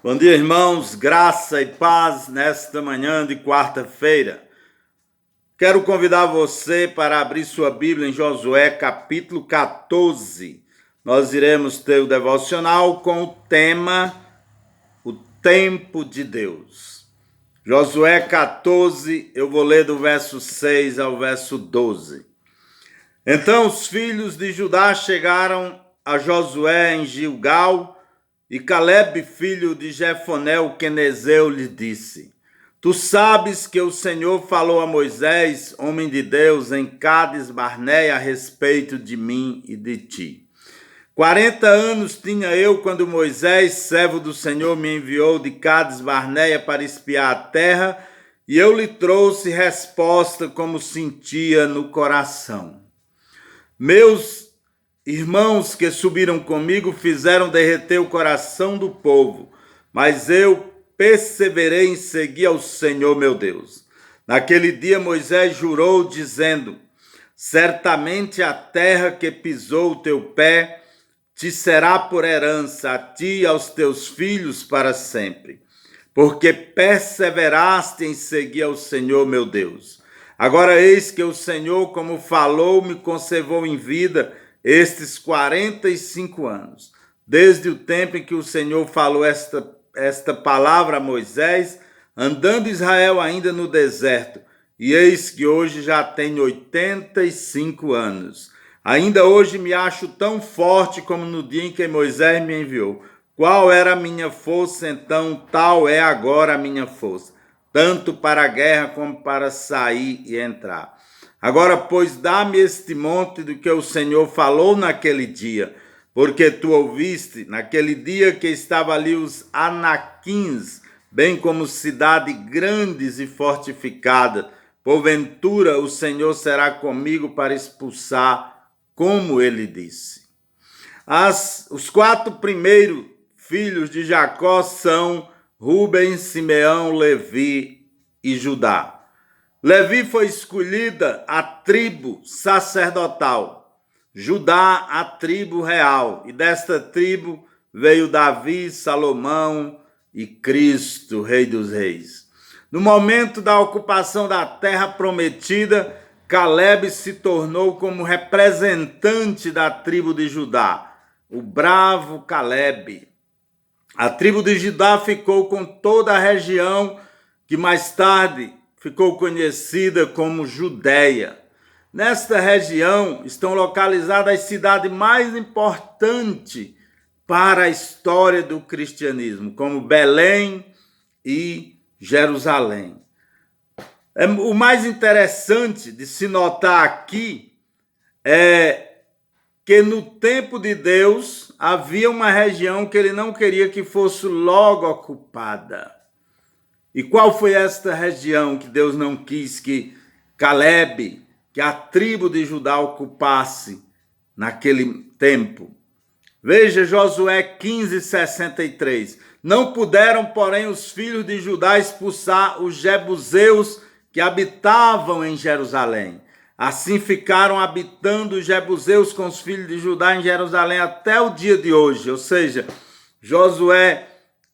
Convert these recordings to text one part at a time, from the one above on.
Bom dia, irmãos, graça e paz nesta manhã de quarta-feira. Quero convidar você para abrir sua Bíblia em Josué capítulo 14. Nós iremos ter o devocional com o tema O Tempo de Deus. Josué 14, eu vou ler do verso 6 ao verso 12. Então os filhos de Judá chegaram a Josué em Gilgal, e Caleb, filho de Jefoné, o quenezeu, lhe disse: Tu sabes que o Senhor falou a Moisés, homem de Deus, em Cades Barneia, a respeito de mim e de ti. 40 anos tinha eu quando Moisés, servo do Senhor, me enviou de Cades Barneia para espiar a terra, e eu lhe trouxe resposta como sentia no coração. Meus irmãos que subiram comigo fizeram derreter o coração do povo, mas eu perseverei em seguir ao Senhor meu Deus. Naquele dia Moisés jurou, dizendo: Certamente a terra que pisou o teu pé te será por herança, a ti e aos teus filhos para sempre, porque perseveraste em seguir ao Senhor meu Deus. Agora eis que o Senhor, como falou, me conservou em vida estes 45 anos, desde o tempo em que o Senhor falou esta palavra a Moisés, andando Israel ainda no deserto, e eis que hoje já tenho 85 anos. Ainda hoje me acho tão forte como no dia em que Moisés me enviou. Qual era a minha força, então tal é agora a minha força, tanto para a guerra como para sair e entrar. Agora, pois, dá-me este monte do que o Senhor falou naquele dia, porque tu ouviste, naquele dia que estava ali os Anaquins, bem como cidade grandes e fortificada. Porventura o Senhor será comigo para expulsar, como ele disse. Os 4 primeiros filhos de Jacó são Rúben, Simeão, Levi e Judá. Levi foi escolhida a tribo sacerdotal, Judá a tribo real, e desta tribo veio Davi, Salomão e Cristo, Rei dos Reis. No momento da ocupação da terra prometida, Caleb se tornou como representante da tribo de Judá, o bravo Caleb. A tribo de Judá ficou com toda a região que mais tarde ficou conhecida como Judéia. Nesta região estão localizadas as cidades mais importantes para a história do cristianismo, como Belém e Jerusalém. O mais interessante de se notar aqui é que no tempo de Deus havia uma região que ele não queria que fosse logo ocupada. E qual foi esta região que Deus não quis que Caleb, que a tribo de Judá ocupasse naquele tempo? Veja Josué 15:63. Não puderam, porém, os filhos de Judá expulsar os jebuseus que habitavam em Jerusalém. Assim ficaram habitando os jebuseus com os filhos de Judá em Jerusalém até o dia de hoje. Ou seja, Josué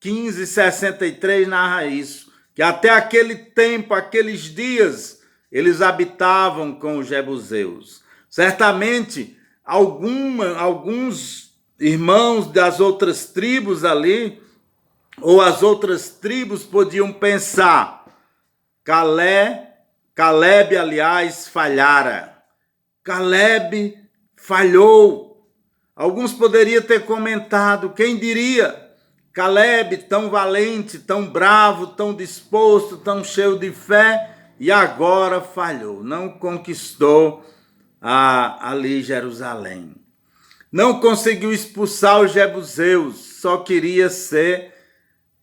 15:63 narra isso, que até aquele tempo, aqueles dias, eles habitavam com os jebuseus. Certamente, alguns irmãos das outras tribos ali, ou as outras tribos podiam pensar: Caleb, aliás, falhara. Caleb falhou. Alguns poderiam ter comentado: quem diria? Caleb, tão valente, tão bravo, tão disposto, tão cheio de fé, e agora falhou, não conquistou ali Jerusalém. Não conseguiu expulsar os jebuseus, só queria ser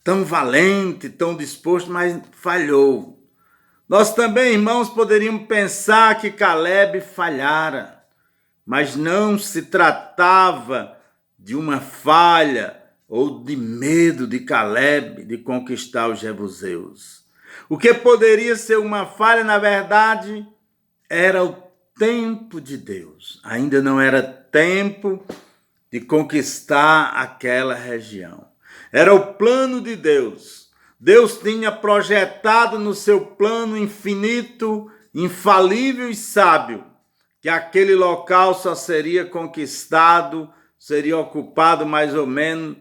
tão valente, tão disposto, mas falhou. Nós também, irmãos, poderíamos pensar que Caleb falhara, mas não se tratava de uma falha ou de medo de Caleb de conquistar os jebuseus. O que poderia ser uma falha, na verdade, era o tempo de Deus. Ainda não era tempo de conquistar aquela região. Era o plano de Deus. Deus tinha projetado no seu plano infinito, infalível e sábio, que aquele local só seria conquistado, seria ocupado mais ou menos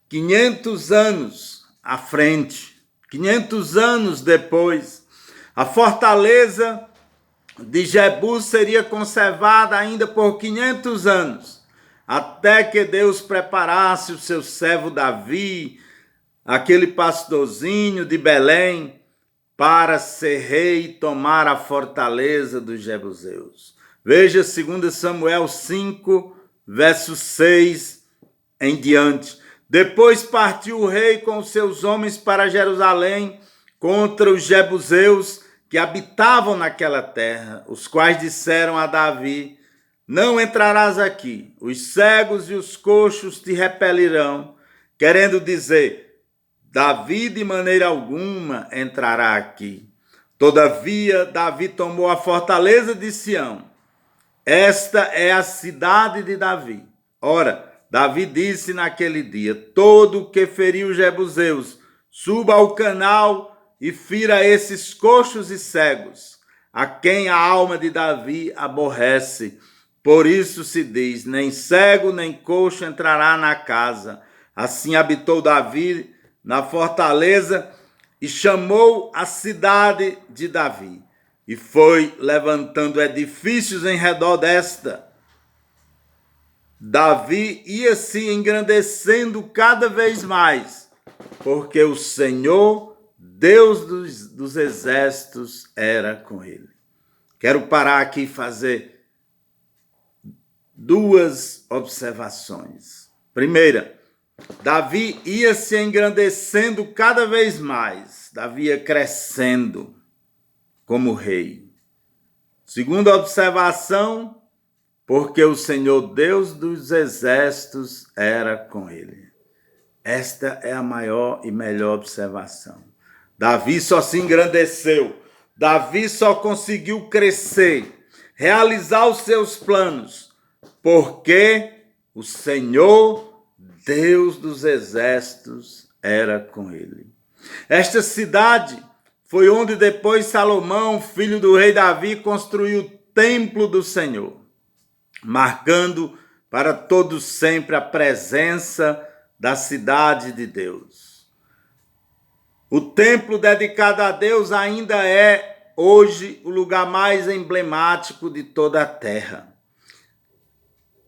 500 anos à frente, 500 anos depois. A fortaleza de Jebus seria conservada ainda por 500 anos, até que Deus preparasse o seu servo Davi, aquele pastorzinho de Belém, para ser rei e tomar a fortaleza dos jebuseus. Veja 2 Samuel 5, verso 6 em diante. Depois partiu o rei com os seus homens para Jerusalém contra os jebuseus que habitavam naquela terra, os quais disseram a Davi: não entrarás aqui, os cegos e os coxos te repelirão, querendo dizer, Davi de maneira alguma entrará aqui. Todavia, Davi tomou a fortaleza de Sião. Esta é a cidade de Davi. Ora, Davi disse naquele dia: todo o que feriu os jebuseus, suba ao canal e fira esses coxos e cegos, a quem a alma de Davi aborrece. Por isso se diz: nem cego nem coxo entrará na casa. Assim habitou Davi na fortaleza e chamou a cidade de Davi. E foi levantando edifícios em redor desta. Davi ia se engrandecendo cada vez mais, porque o Senhor, Deus dos exércitos, era com ele. Quero parar aqui e fazer duas observações. Primeira, Davi ia se engrandecendo cada vez mais. Davi ia crescendo como rei. Segunda observação, porque o Senhor Deus dos exércitos era com ele. Esta é a maior e melhor observação. Davi só se engrandeceu, Davi só conseguiu crescer, realizar os seus planos, porque o Senhor Deus dos exércitos era com ele. Esta cidade foi onde depois Salomão, filho do rei Davi, construiu o templo do Senhor, marcando para todos sempre a presença da cidade de Deus. O templo dedicado a Deus ainda é hoje o lugar mais emblemático de toda a terra.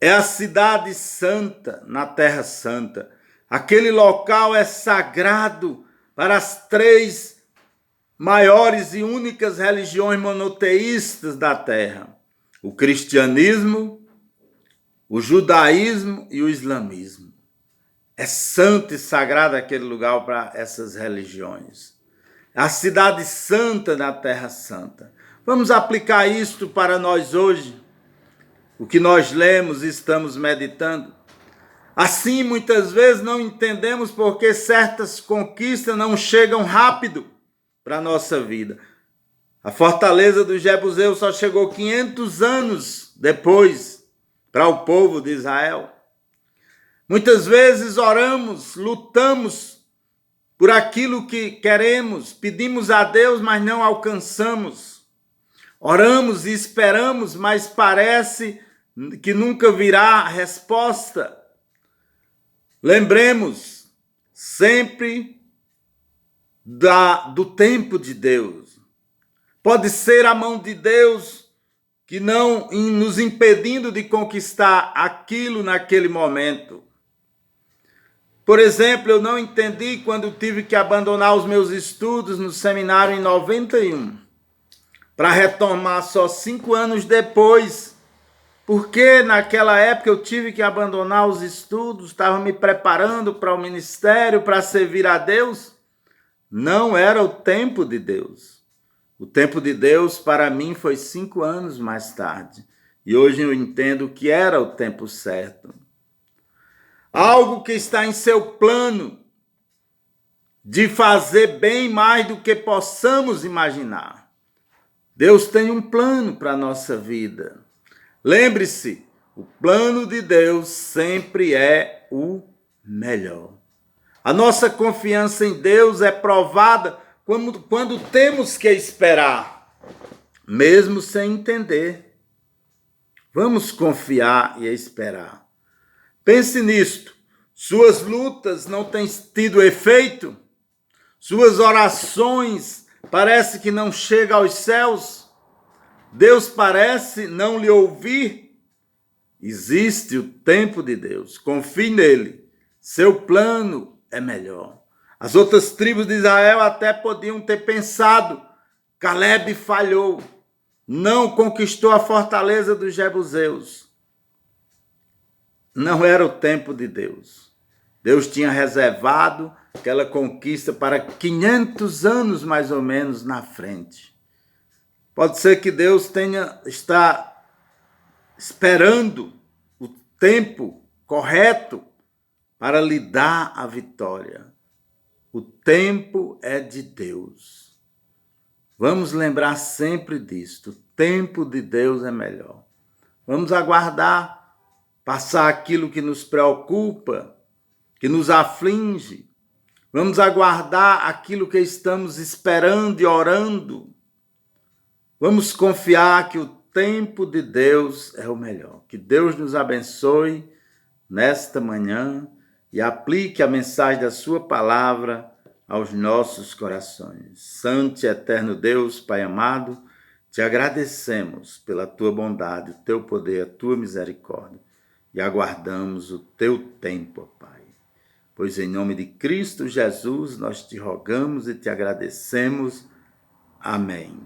É a cidade santa na Terra Santa. Aquele local é sagrado para as três maiores e únicas religiões monoteístas da terra: o cristianismo, o judaísmo e o islamismo. É santo e sagrado aquele lugar para essas religiões. A cidade santa na Terra Santa. Vamos aplicar isto para nós hoje. O que nós lemos e estamos meditando. Assim, muitas vezes não entendemos por que certas conquistas não chegam rápido para a nossa vida. A fortaleza do Jebuseu só chegou 500 anos depois para o povo de Israel. Muitas vezes oramos, lutamos por aquilo que queremos, pedimos a Deus, mas não alcançamos. Oramos e esperamos, mas parece que nunca virá resposta. Lembremos sempre do tempo de Deus. Pode ser a mão de Deus que não nos impedindo de conquistar aquilo naquele momento. Por exemplo, eu não entendi quando tive que abandonar os meus estudos no seminário em 91, para retomar só 5 anos depois. Porque naquela época eu tive que abandonar os estudos, estava me preparando para o ministério, para servir a Deus. Não era o tempo de Deus. O tempo de Deus para mim foi 5 anos mais tarde. E hoje eu entendo que era o tempo certo. Algo que está em seu plano de fazer bem mais do que possamos imaginar. Deus tem um plano para a nossa vida. Lembre-se, o plano de Deus sempre é o melhor. A nossa confiança em Deus é provada quando temos que esperar, mesmo sem entender. Vamos confiar e esperar. Pense nisto. Suas lutas não têm tido efeito? Suas orações parece que não chegam aos céus? Deus parece não lhe ouvir? Existe o tempo de Deus. Confie nele. Seu plano é melhor. As outras tribos de Israel até podiam ter pensado: Caleb falhou, não conquistou a fortaleza dos jebuseus. Não era o tempo de Deus. Deus tinha reservado aquela conquista para 500 anos mais ou menos na frente. Pode ser que Deus está esperando o tempo correto para lhe dar a vitória. O tempo é de Deus. Vamos lembrar sempre disto. O tempo de Deus é melhor. Vamos aguardar passar aquilo que nos preocupa, que nos aflige. Vamos aguardar aquilo que estamos esperando e orando. Vamos confiar que o tempo de Deus é o melhor. Que Deus nos abençoe nesta manhã e aplique a mensagem da sua palavra aos nossos corações. Santo e eterno Deus, Pai amado, te agradecemos pela tua bondade, o teu poder, a tua misericórdia e aguardamos o teu tempo, Pai. Pois em nome de Cristo Jesus nós te rogamos e te agradecemos. Amém.